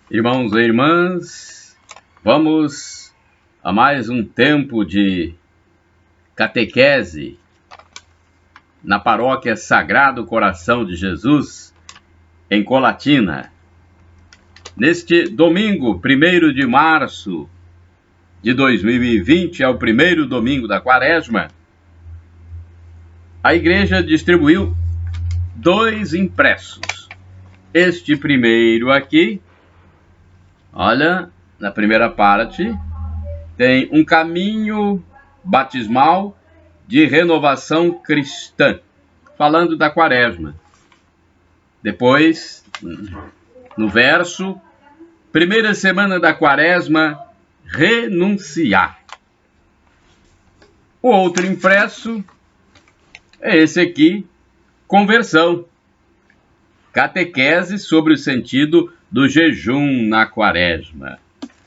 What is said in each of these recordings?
Irmãos e irmãs, vamos a mais um tempo de catequese na paróquia Sagrado Coração de Jesus, em Colatina. Neste domingo, 1º de março de 2020, é o primeiro domingo da Quaresma, a Igreja distribuiu 2 impressos. Este primeiro aqui, olha, na primeira parte, tem um caminho batismal de renovação cristã, falando da Quaresma. Depois, no verso, primeira semana da Quaresma, renunciar. O outro impresso é esse aqui, conversão. Catequese sobre o sentido do jejum na Quaresma.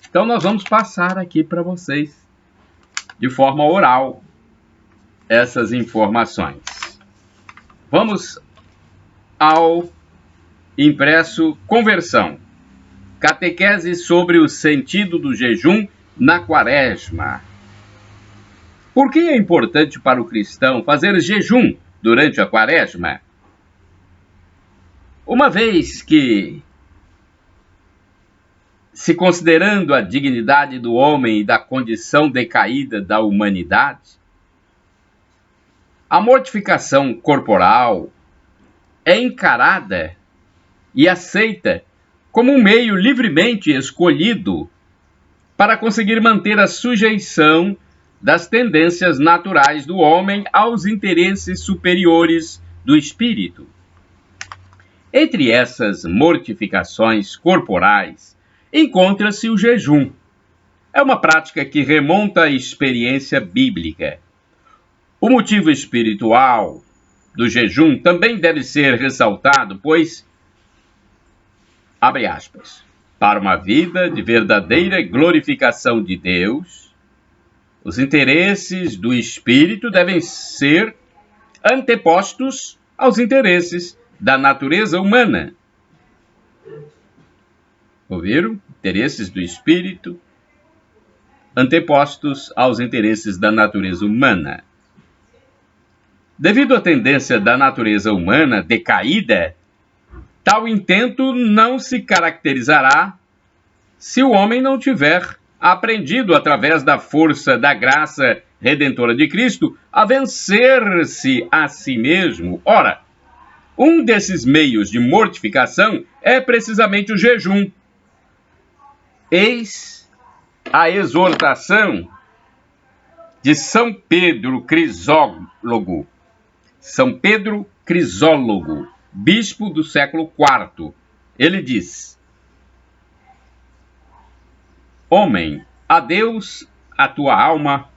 Então nós vamos passar aqui para vocês, de forma oral, essas informações. Vamos ao impresso Conversão. Catequese sobre o sentido do jejum na Quaresma. Por que é importante para o cristão fazer jejum durante a Quaresma? Uma vez que, se considerando a dignidade do homem e da condição decaída da humanidade, a mortificação corporal é encarada e aceita como um meio livremente escolhido para conseguir manter a sujeição das tendências naturais do homem aos interesses superiores do espírito. Entre essas mortificações corporais, encontra-se o jejum. É uma prática que remonta à experiência bíblica. O motivo espiritual do jejum também deve ser ressaltado, pois, abre aspas, para uma vida de verdadeira glorificação de Deus, os interesses do espírito devem ser antepostos aos interesses da natureza humana. Ouviram? Interesses do espírito antepostos aos interesses da natureza humana. Devido à tendência da natureza humana decaída, tal intento não se caracterizará se o homem não tiver aprendido, através da força da graça redentora de Cristo, a vencer-se a si mesmo. Ora, um desses meios de mortificação é precisamente o jejum. Eis a exortação de São Pedro Crisólogo. São Pedro Crisólogo, bispo do século IV. Ele diz: homem, a Deus a tua alma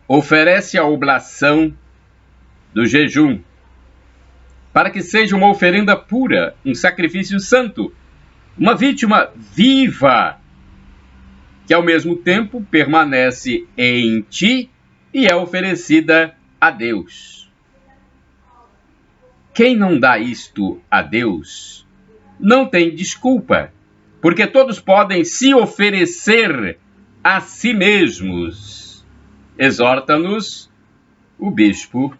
oferece a oblação do jejum, para que seja uma oferenda pura, um sacrifício santo, uma vítima viva, que ao mesmo tempo permanece em ti e é oferecida a Deus. Quem não dá isto a Deus não tem desculpa, porque todos podem se oferecer a si mesmos. Exorta-nos o bispo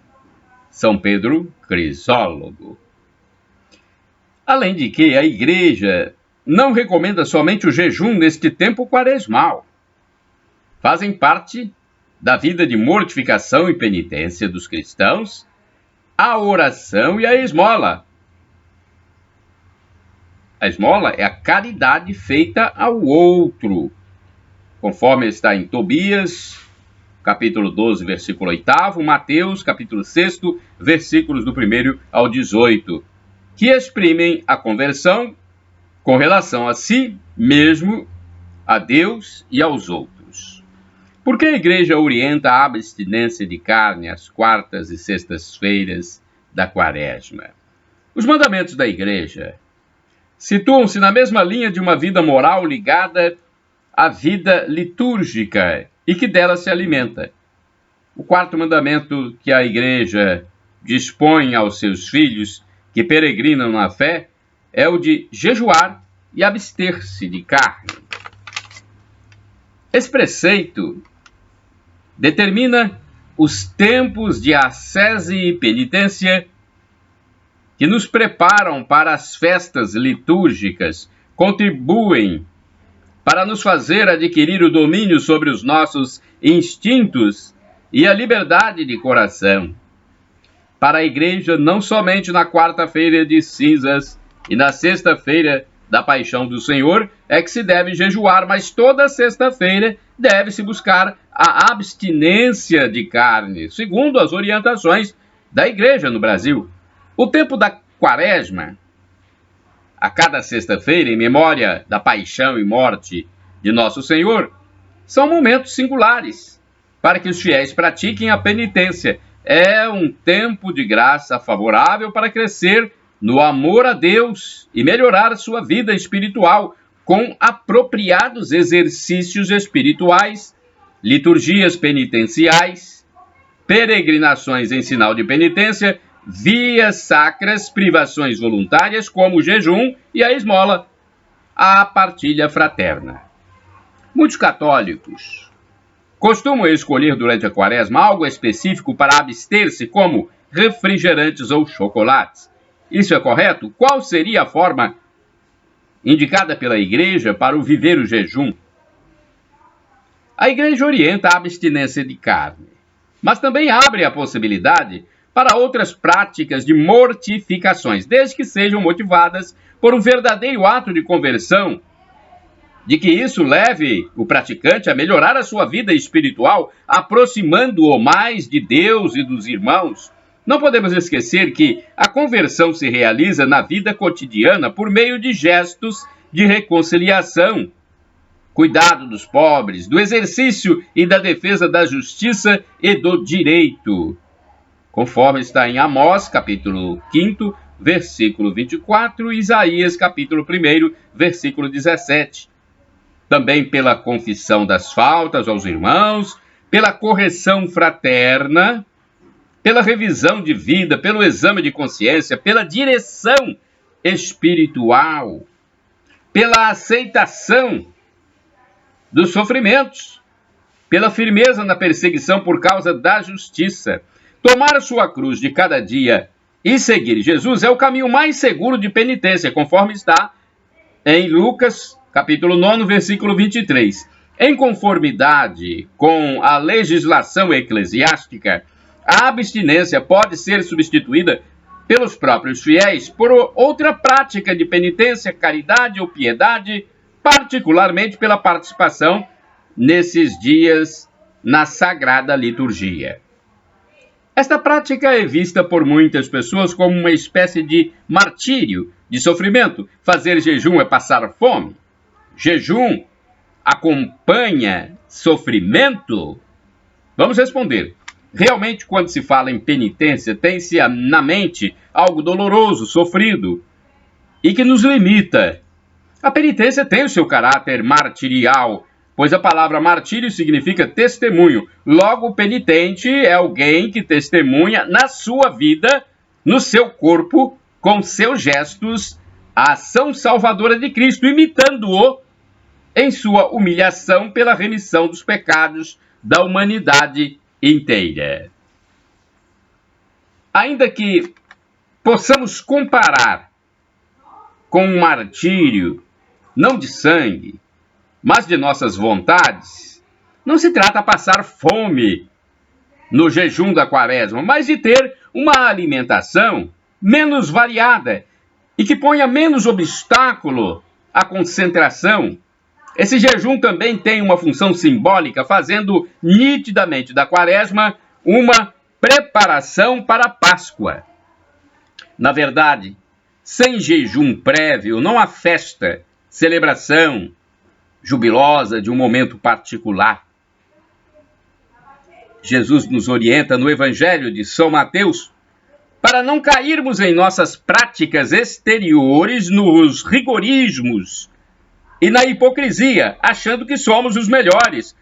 São Pedro Crisólogo. Além de que a Igreja não recomenda somente o jejum neste tempo quaresmal. Fazem parte da vida de mortificação e penitência dos cristãos a oração e a esmola. A esmola é a caridade feita ao outro, conforme está em Tobias, capítulo 12, versículo 8, Mateus, capítulo 6, versículos do 1 ao 18, que exprimem a conversão com relação a si mesmo, a Deus e aos outros. Por que a Igreja orienta a abstinência de carne às quartas e sextas-feiras da Quaresma? Os mandamentos da Igreja situam-se na mesma linha de uma vida moral ligada à vida litúrgica e que dela se alimenta. O quarto mandamento que a Igreja dispõe aos seus filhos que peregrinam na fé é o de jejuar e abster-se de carne. Esse preceito determina os tempos de ascese e penitência que nos preparam para as festas litúrgicas, contribuem para nos fazer adquirir o domínio sobre os nossos instintos e a liberdade de coração. Para a Igreja, não somente na quarta-feira de cinzas e na sexta-feira da Paixão do Senhor é que se deve jejuar, mas toda sexta-feira deve-se buscar a abstinência de carne, segundo as orientações da Igreja no Brasil. O tempo da Quaresma, a cada sexta-feira, em memória da paixão e morte de Nosso Senhor, são momentos singulares para que os fiéis pratiquem a penitência. É um tempo de graça favorável para crescer no amor a Deus e melhorar sua vida espiritual com apropriados exercícios espirituais, liturgias penitenciais, peregrinações em sinal de penitência, vias sacras, privações voluntárias como o jejum e a esmola, a partilha fraterna. Muitos católicos costumam escolher durante a Quaresma algo específico para abster-se, como refrigerantes ou chocolates. Isso é correto? Qual seria a forma indicada pela Igreja para o viver o jejum? A Igreja orienta a abstinência de carne, mas também abre a possibilidade para outras práticas de mortificações, desde que sejam motivadas por um verdadeiro ato de conversão, de que isso leve o praticante a melhorar a sua vida espiritual, aproximando-o mais de Deus e dos irmãos. Não podemos esquecer que a conversão se realiza na vida cotidiana por meio de gestos de reconciliação, cuidado dos pobres, do exercício e da defesa da justiça e do direito, conforme está em Amós, capítulo 5, versículo 24, e Isaías, capítulo 1, versículo 17. Também pela confissão das faltas aos irmãos, pela correção fraterna, pela revisão de vida, pelo exame de consciência, pela direção espiritual, pela aceitação dos sofrimentos, pela firmeza na perseguição por causa da justiça. Tomar a sua cruz de cada dia e seguir Jesus é o caminho mais seguro de penitência, conforme está em Lucas, capítulo 9, versículo 23. Em conformidade com a legislação eclesiástica, a abstinência pode ser substituída pelos próprios fiéis por outra prática de penitência, caridade ou piedade, particularmente pela participação nesses dias na Sagrada Liturgia. Esta prática é vista por muitas pessoas como uma espécie de martírio, de sofrimento. Fazer jejum é passar fome. Jejum acompanha sofrimento? Vamos responder. Realmente, quando se fala em penitência, tem-se na mente algo doloroso, sofrido, e que nos limita. A penitência tem o seu caráter martirial, pois a palavra martírio significa testemunho. Logo, o penitente é alguém que testemunha na sua vida, no seu corpo, com seus gestos, a ação salvadora de Cristo, imitando-o em sua humilhação pela remissão dos pecados da humanidade inteira. Ainda que possamos comparar com um martírio, não de sangue, mas de nossas vontades, não se trata de passar fome no jejum da Quaresma, mas de ter uma alimentação menos variada e que ponha menos obstáculo à concentração. Esse jejum também tem uma função simbólica, fazendo nitidamente da Quaresma uma preparação para a Páscoa. Na verdade, sem jejum prévio, não há festa, celebração jubilosa de um momento particular. Jesus nos orienta no Evangelho de São Mateus para não cairmos em nossas práticas exteriores nos rigorismos e na hipocrisia, achando que somos os melhores,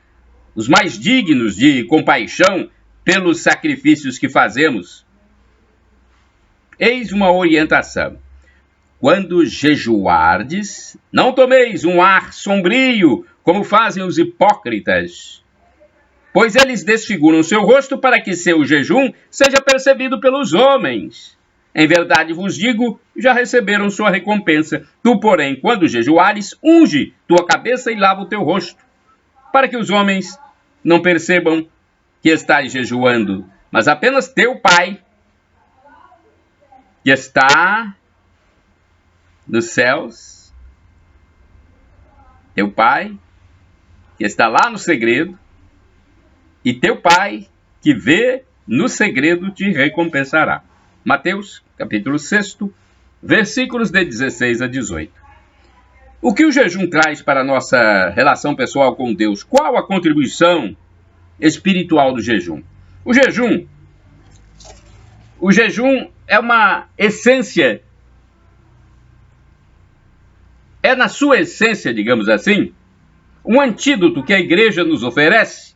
os mais dignos de compaixão pelos sacrifícios que fazemos. Eis uma orientação. quando jejuardes, não tomeis um ar sombrio, como fazem os hipócritas, pois eles desfiguram seu rosto para que seu jejum seja percebido pelos homens. Em verdade vos digo, já receberam sua recompensa. Tu, porém, quando jejuares, unge tua cabeça e lava o teu rosto, para que os homens não percebam que estás jejuando, mas apenas teu Pai, que está nos céus, teu Pai, que está lá no segredo, e teu Pai, que vê no segredo, te recompensará. Mateus, capítulo 6, versículos de 16 a 18. O que o jejum traz para a nossa relação pessoal com Deus? Qual a contribuição espiritual do jejum? O jejum é uma essência, é na sua essência, digamos assim, um antídoto que a igreja nos oferece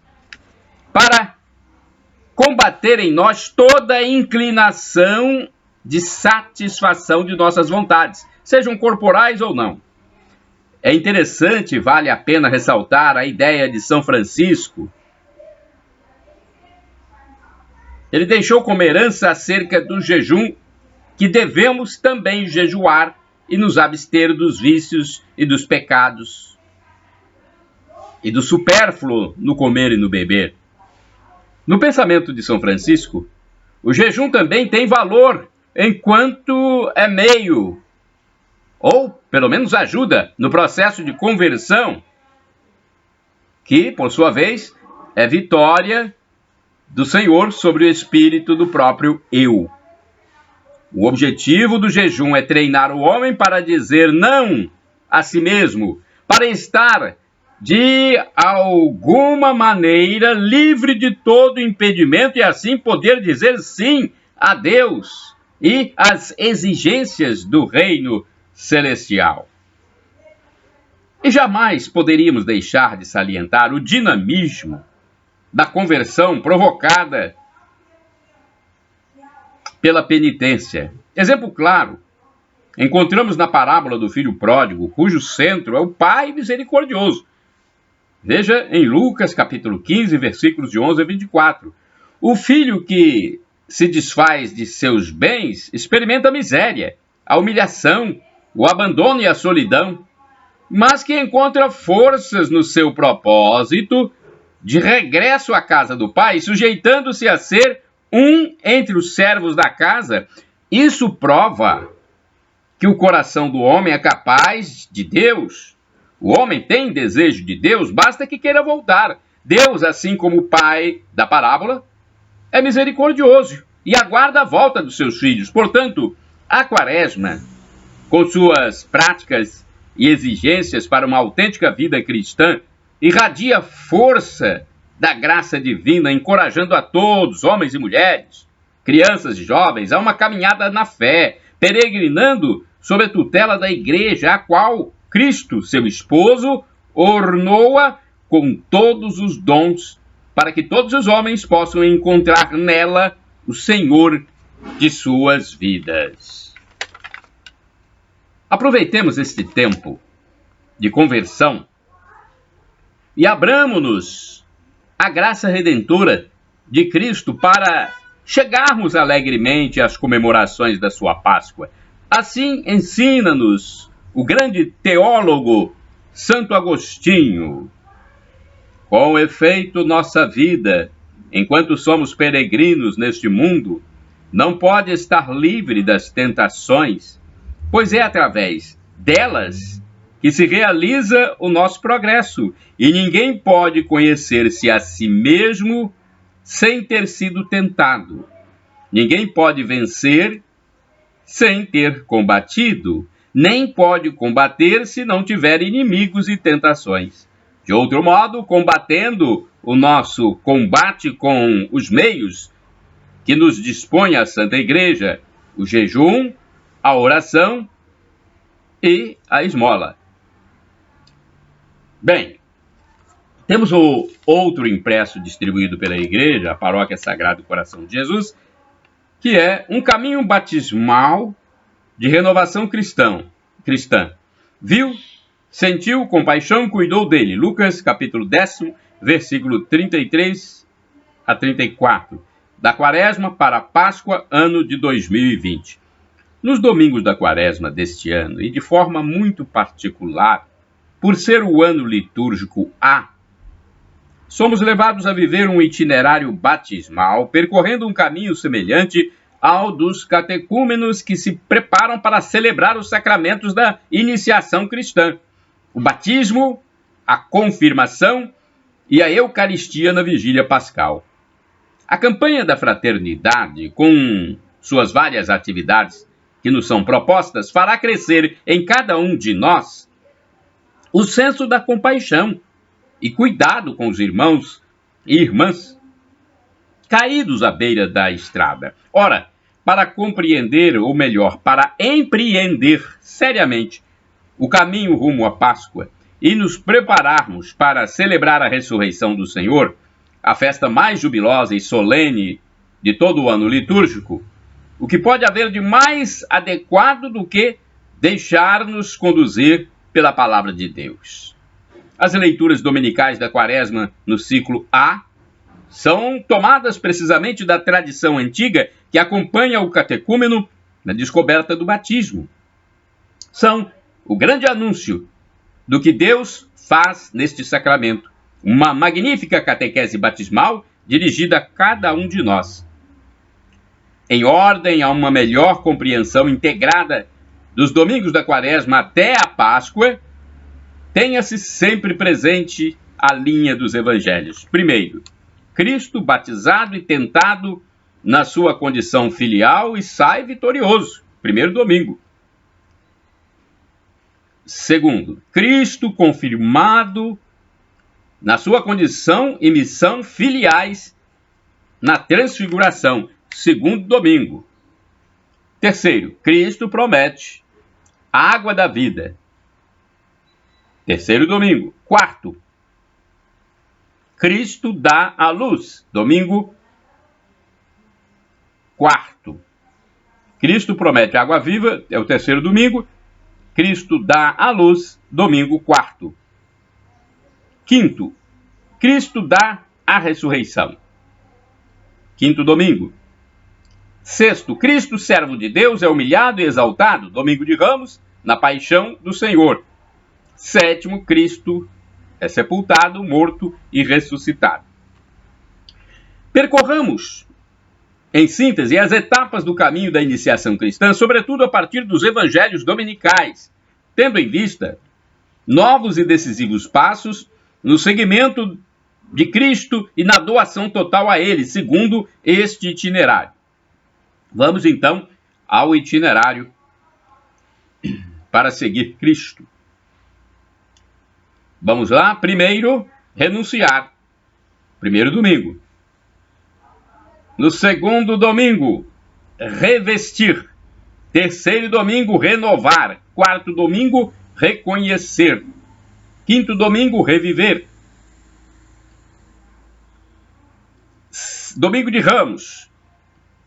para combater em nós toda inclinação de satisfação de nossas vontades, sejam corporais ou não. É interessante, vale a pena ressaltar a ideia de São Francisco. Ele deixou como herança acerca do jejum que devemos também jejuar e nos abster dos vícios e dos pecados e do supérfluo no comer e no beber. No pensamento de São Francisco, o jejum também tem valor enquanto é meio, ou pelo menos ajuda, no processo de conversão, que, por sua vez, é vitória do Senhor sobre o espírito do próprio eu. O objetivo do jejum é treinar o homem para dizer não a si mesmo, para estar de alguma maneira livre de todo impedimento e assim poder dizer sim a Deus e às exigências do reino celestial. E jamais poderíamos deixar de salientar o dinamismo da conversão provocada pela penitência. Exemplo claro, encontramos na parábola do filho pródigo, cujo centro é o Pai misericordioso. Veja em Lucas, capítulo 15, versículos de 11 a 24. O filho que se desfaz de seus bens experimenta a miséria, a humilhação, o abandono e a solidão, mas que encontra forças no seu propósito de regresso à casa do Pai, sujeitando-se a ser um entre os servos da casa. Isso prova que o coração do homem é capaz de Deus. O homem tem desejo de Deus, basta que queira voltar. Deus, assim como o Pai da parábola, é misericordioso e aguarda a volta dos seus filhos. Portanto, a Quaresma, com suas práticas e exigências para uma autêntica vida cristã, irradia força da graça divina, encorajando a todos, homens e mulheres, crianças e jovens, a uma caminhada na fé, peregrinando sob a tutela da igreja, a qual Cristo, seu esposo, ornou-a com todos os dons, para que todos os homens possam encontrar nela o Senhor de suas vidas. Aproveitemos este tempo de conversão e abramo-nos à graça redentora de Cristo para chegarmos alegremente às comemorações da sua Páscoa. Assim ensina-nos o grande teólogo Santo Agostinho. Com efeito, nossa vida, enquanto somos peregrinos neste mundo, não pode estar livre das tentações, pois é através delas que se realiza o nosso progresso, e ninguém pode conhecer-se a si mesmo sem ter sido tentado. Ninguém pode vencer sem ter combatido, nem pode combater se não tiver inimigos e tentações. De outro modo, combatendo o nosso combate com os meios que nos dispõe a Santa Igreja, o jejum, a oração e a esmola. Bem, temos o outro impresso distribuído pela Igreja, a Paróquia Sagrado Coração de Jesus, que é um caminho batismal de renovação cristã. Viu, sentiu compaixão, cuidou dele. Lucas, capítulo 10, versículo 33 a 34. Da Quaresma para a Páscoa, ano de 2020. Nos domingos da Quaresma deste ano, e de forma muito particular, por ser o ano litúrgico A, somos levados a viver um itinerário batismal, percorrendo um caminho semelhante ao dos catecúmenos que se preparam para celebrar os sacramentos da iniciação cristã: o batismo, a confirmação e a Eucaristia na vigília pascal. A campanha da fraternidade, com suas várias atividades que nos são propostas, fará crescer em cada um de nós o senso da compaixão e cuidado com os irmãos e irmãs caídos à beira da estrada. Ora, para compreender, ou melhor, para empreender seriamente o caminho rumo à Páscoa e nos prepararmos para celebrar a ressurreição do Senhor, a festa mais jubilosa e solene de todo o ano litúrgico, o que pode haver de mais adequado do que deixar-nos conduzir pela palavra de Deus? As leituras dominicais da Quaresma no ciclo A são tomadas precisamente da tradição antiga que acompanha o catecúmeno na descoberta do batismo. São o grande anúncio do que Deus faz neste sacramento, uma magnífica catequese batismal dirigida a cada um de nós. Em ordem a uma melhor compreensão integrada dos domingos da Quaresma até a Páscoa, tenha-se sempre presente a linha dos evangelhos. Primeiro, Cristo batizado e tentado na sua condição filial e sai vitorioso. Primeiro domingo. Segundo, Cristo confirmado na sua condição e missão filiais na transfiguração. Segundo domingo. Terceiro, Cristo promete a água da vida. Terceiro domingo. Quarto, Cristo dá a luz. Domingo quarto. Cristo promete água viva, é o terceiro domingo. Cristo dá a luz, domingo quarto. Quinto, Cristo dá a ressurreição. Quinto domingo. Sexto, Cristo, servo de Deus, é humilhado e exaltado, domingo de Ramos, na paixão do Senhor. Sétimo, Cristo é sepultado, morto e ressuscitado. Percorramos, em síntese, as etapas do caminho da iniciação cristã, sobretudo a partir dos evangelhos dominicais, tendo em vista novos e decisivos passos no seguimento de Cristo e na doação total a Ele, segundo este itinerário. Vamos, então, ao itinerário para seguir Cristo. Vamos lá? Primeiro, renunciar. Primeiro domingo. No segundo domingo, revestir. Terceiro domingo, renovar. Quarto domingo, reconhecer. Quinto domingo, reviver. Domingo de Ramos,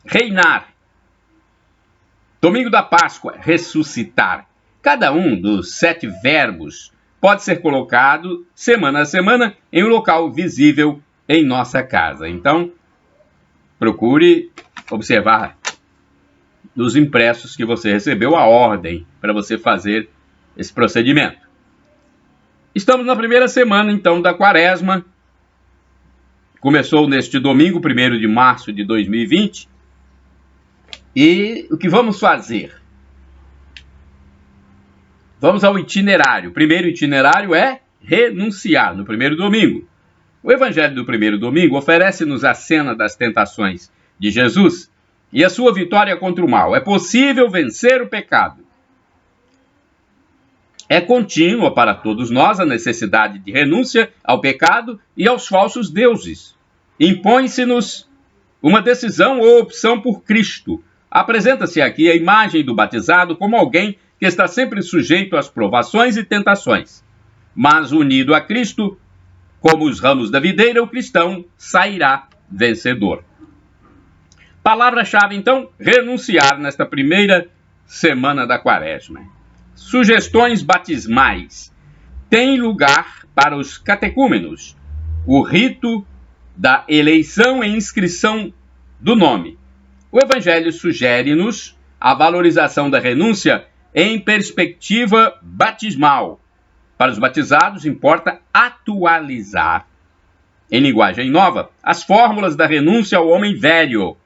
reinar. Domingo da Páscoa, ressuscitar. Cada um dos 7 verbos pode ser colocado semana a semana em um local visível em nossa casa. Então, procure observar nos impressos que você recebeu a ordem para você fazer esse procedimento. Estamos na primeira semana, então, da Quaresma. Começou neste domingo, 1º de março de 2020. E o que vamos fazer? Vamos ao itinerário. O primeiro itinerário é renunciar, no primeiro domingo. O evangelho do primeiro domingo oferece-nos a cena das tentações de Jesus e a sua vitória contra o mal. É possível vencer o pecado. É contínua para todos nós a necessidade de renúncia ao pecado e aos falsos deuses. Impõe-se-nos uma decisão ou opção por Cristo. Apresenta-se aqui a imagem do batizado como alguém que está sempre sujeito às provações e tentações. Mas unido a Cristo, como os ramos da videira, o cristão sairá vencedor. Palavra-chave, então, renunciar nesta primeira semana da Quaresma. Sugestões batismais. Tem lugar para os catecúmenos o rito da eleição e inscrição do nome. O Evangelho sugere-nos a valorização da renúncia em perspectiva batismal. Para os batizados, importa atualizar, em linguagem nova, as fórmulas da renúncia ao homem velho.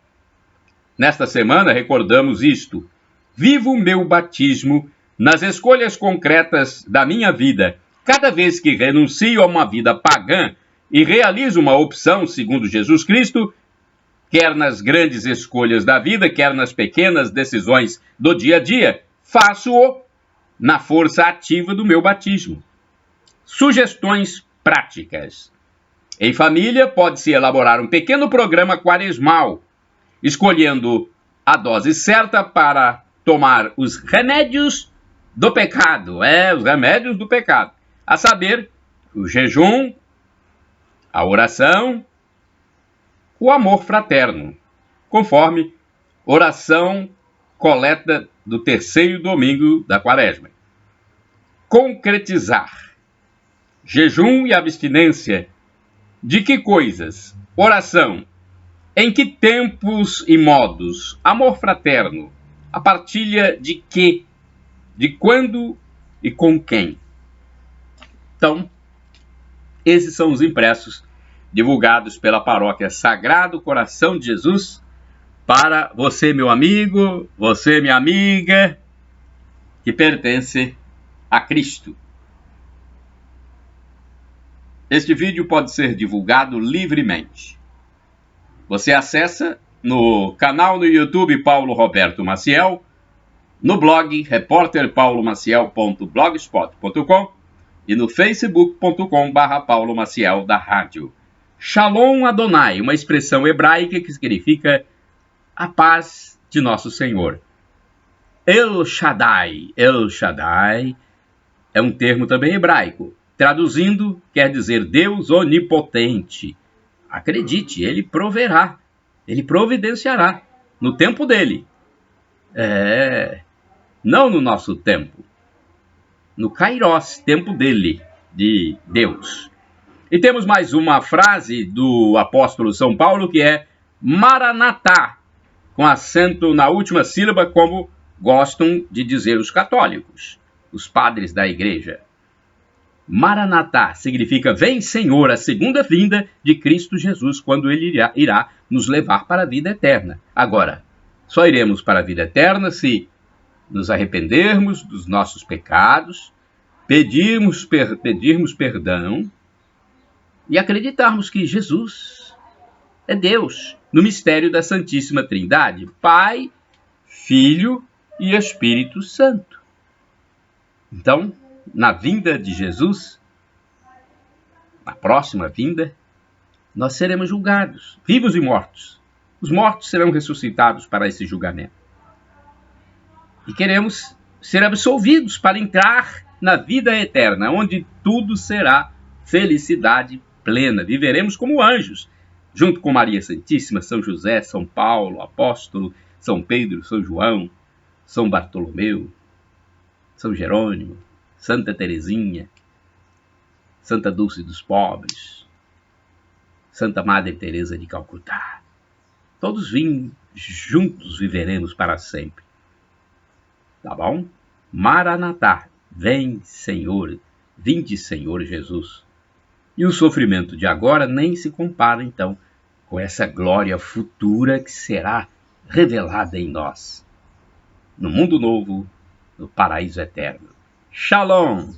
Nesta semana, recordamos isto. Vivo o meu batismo nas escolhas concretas da minha vida. Cada vez que renuncio a uma vida pagã e realizo uma opção segundo Jesus Cristo, quer nas grandes escolhas da vida, quer nas pequenas decisões do dia a dia, faço-o na força ativa do meu batismo. Sugestões práticas. Em família, pode-se elaborar um pequeno programa quaresmal, escolhendo a dose certa para tomar os remédios do pecado. Os remédios do pecado. A saber, o jejum, a oração, o amor fraterno, conforme oração coleta do terceiro domingo da Quaresma. Concretizar. Jejum e abstinência. De que coisas? Oração. Em que tempos e modos? Amor fraterno. A partilha de quê? De quando e com quem? Então, esses são os impressos divulgados pela paróquia Sagrado Coração de Jesus para você, meu amigo, você, minha amiga, que pertence a Cristo. Este vídeo pode ser divulgado livremente. Você acessa no canal no YouTube Paulo Roberto Maciel, no blog repórterpaulomaciel.blogspot.com e no facebook.com/Paulo Maciel da rádio. Shalom Adonai, uma expressão hebraica que significa a paz de nosso Senhor. El Shaddai. El Shaddai é um termo também hebraico. Traduzindo, quer dizer Deus onipotente. Acredite, Ele proverá, Ele providenciará no tempo dele. Não no nosso tempo. No Kairos, tempo dele, de Deus. E temos mais uma frase do apóstolo São Paulo, que é Maranatá, com acento na última sílaba, como gostam de dizer os católicos, os padres da igreja. Maranatá significa vem Senhor, a segunda vinda de Cristo Jesus, quando ele irá nos levar para a vida eterna. Agora, só iremos para a vida eterna se nos arrependermos dos nossos pecados, pedirmos perdão e acreditarmos que Jesus é Deus, no mistério da Santíssima Trindade, Pai, Filho e Espírito Santo. Então, na vinda de Jesus, na próxima vinda, nós seremos julgados, vivos e mortos. Os mortos serão ressuscitados para esse julgamento. E queremos ser absolvidos para entrar na vida eterna, onde tudo será felicidade plena. Viveremos como anjos, junto com Maria Santíssima, São José, São Paulo, Apóstolo, São Pedro, São João, São Bartolomeu, São Jerônimo, Santa Teresinha, Santa Dulce dos Pobres, Santa Madre Teresa de Calcutá. Todos juntos viveremos para sempre. Tá bom? Maranatá, vem Senhor, vinde Senhor Jesus. E o sofrimento de agora nem se compara, então, com essa glória futura que será revelada em nós, no mundo novo, no paraíso eterno. Shalom!